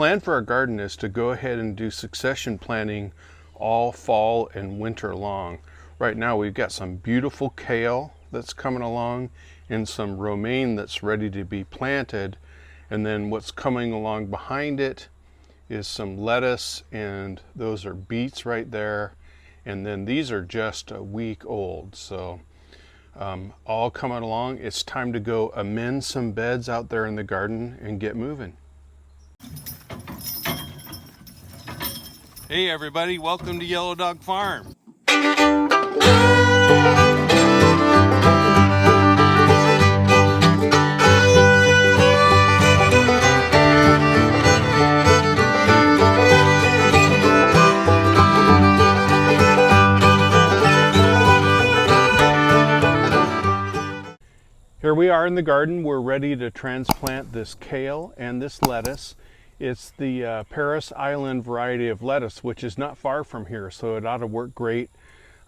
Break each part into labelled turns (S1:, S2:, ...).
S1: Plan for our garden is to go ahead and do succession planting all fall and winter long. Right now we've got some beautiful kale that's coming along and some romaine that's ready to be planted. And then what's coming along behind it is some lettuce, and those are beets right there. And then these are just a week old. So all coming along. It's time to go amend some beds out there in the garden and get moving. Hey everybody, welcome to Yellow Dog Farm. Here we are in the garden. We're ready to transplant this kale and this lettuce. It's the Paris Island variety of lettuce, which is not far from here, so it ought to work great.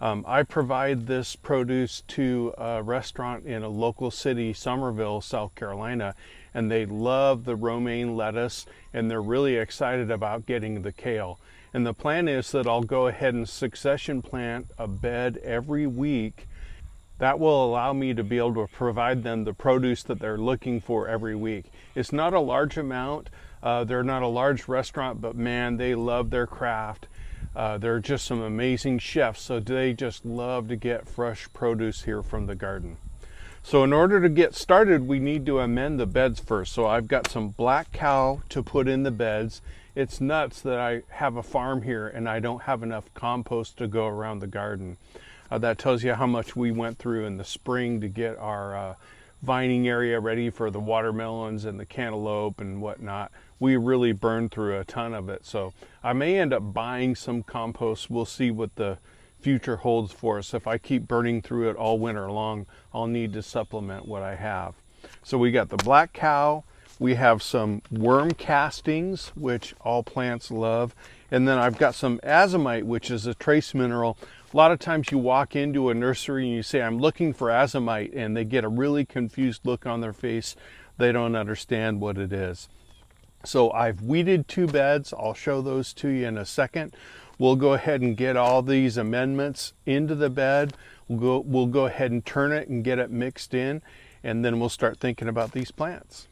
S1: I provide this produce to a restaurant in a local city, Summerville, South Carolina, and they love the romaine lettuce, and they're really excited about getting the kale. And the plan is that I'll go ahead and succession plant a bed every week. That will allow me to be able to provide them the produce that they're looking for every week. It's not a large amount. They're not a large restaurant, but man, they love their craft. They're just some amazing chefs, so they just love to get fresh produce here from the garden. So in order to get started, we need to amend the beds first. So I've got some black cow to put in the beds. It's nuts that I have a farm here and I don't have enough compost to go around the garden. That tells you how much we went through in the spring to get our vining area ready for the watermelons and the cantaloupe and whatnot. We really burned through a ton of it. So I may end up buying some compost. We'll see what the future holds for us. If I keep burning through it all winter long, I'll need to supplement what I have. So we got the black cow. We have some worm castings, which all plants love. And then I've got some azomite, which is a trace mineral. A lot of times you walk into a nursery and you say, I'm looking for azomite, and they get a really confused look on their face. They don't understand what it is. So I've weeded 2 beds. I'll show those to you in a second. We'll go ahead and get all these amendments into the bed. We'll go ahead and turn it and get it mixed in, and then we'll start thinking about these plants.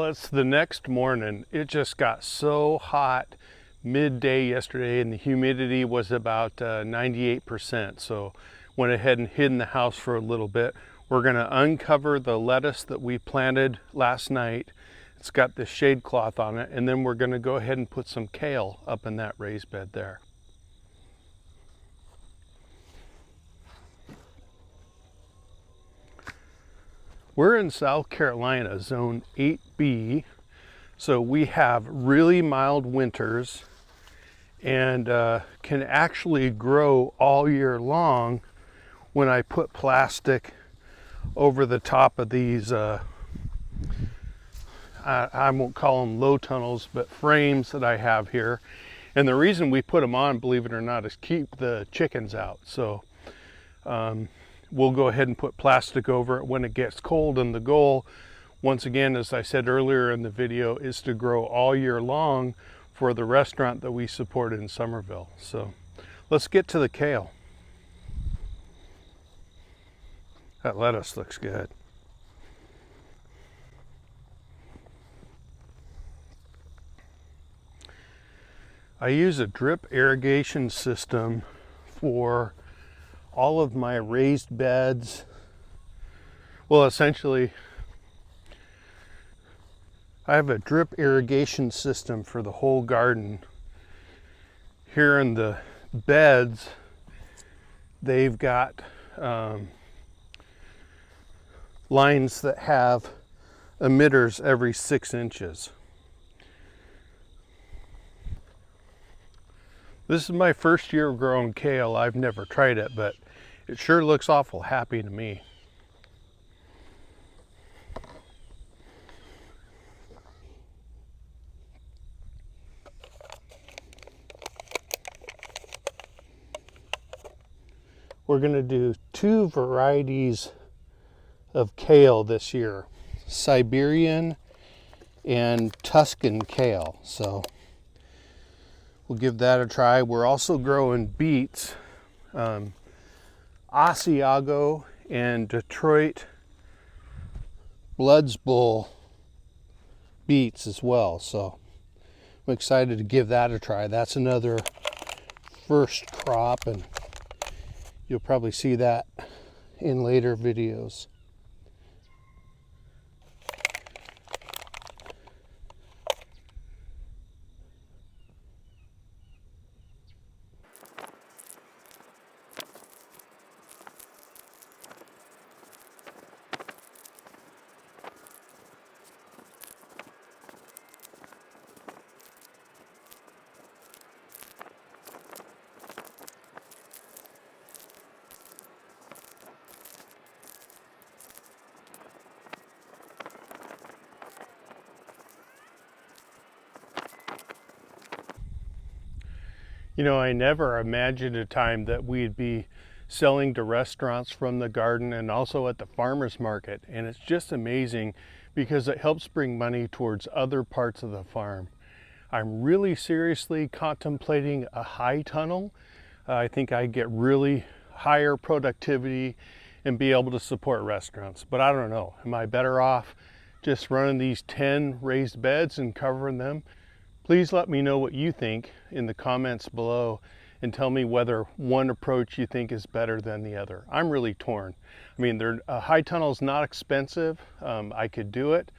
S1: it's the next morning. It just got so hot midday yesterday, and the humidity was about 98%. So went ahead and hid in the house for a little bit. We're going to uncover the lettuce that we planted last night. It's got this shade cloth on it, and then we're going to go ahead and put some kale up in that raised bed there. We're in South Carolina, zone 8B, so we have really mild winters and can actually grow all year long when I put plastic over the top of these, I won't call them low tunnels, but frames that I have here. And the reason we put them on, believe it or not, is keep the chickens out. So we'll go ahead and put plastic over it when it gets cold, and the goal, once again, as I said earlier in the video, is to grow all year long for the restaurant that we support in Somerville. So let's get to the kale. That lettuce looks good. I use a drip irrigation system for all of my raised beds. Well, essentially, I have a drip irrigation system for the whole garden. Here in the beds, they've got lines that have emitters every 6 inches. This is my first year growing kale. I've never tried it, but it sure looks awful happy to me. We're going to do 2 varieties of kale this year, Siberian and Tuscan kale. So we'll give that a try. We're also growing beets, Asiago and Detroit Bloods Bowl beets as well. So I'm excited to give that a try. That's another first crop, and you'll probably see that in later videos. You know, I never imagined a time that we'd be selling to restaurants from the garden and also at the farmer's market. And it's just amazing because it helps bring money towards other parts of the farm. I'm really seriously contemplating a high tunnel. I think I get really higher productivity and be able to support restaurants. But I don't know, am I better off just running these 10 raised beds and covering them? Please let me know what you think in the comments below and tell me whether one approach you think is better than the other. I'm really torn. I mean, a high tunnel is not expensive. I could do it,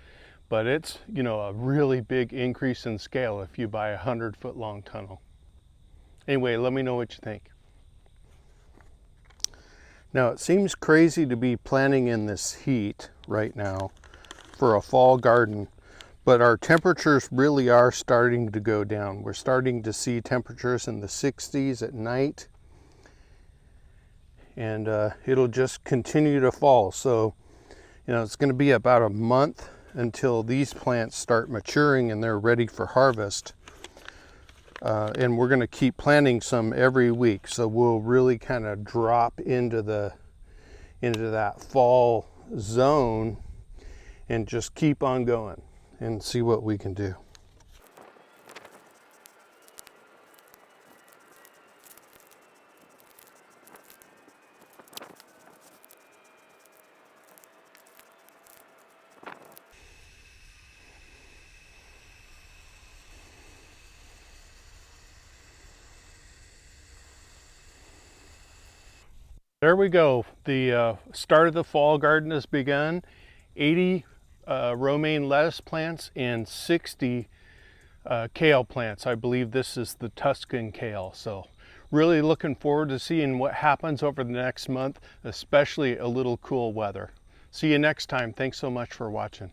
S1: but it's, you know, a really big increase in scale if you buy a 100-foot long tunnel. Anyway, let me know what you think. Now, it seems crazy to be planting in this heat right now for a fall garden, but our temperatures really are starting to go down. We're starting to see temperatures in the 60s at night, and it'll just continue to fall. So, you know, it's going to be about a month until these plants start maturing and they're ready for harvest. And we're going to keep planting some every week, so we'll really kind of drop into that fall zone and just keep on going and see what we can do. There we go. The start of the fall garden has begun. 80 romaine lettuce plants and 60 kale plants. I believe this is the Tuscan kale. So really looking forward to seeing what happens over the next month, especially a little cool weather. See you next time. Thanks so much for watching.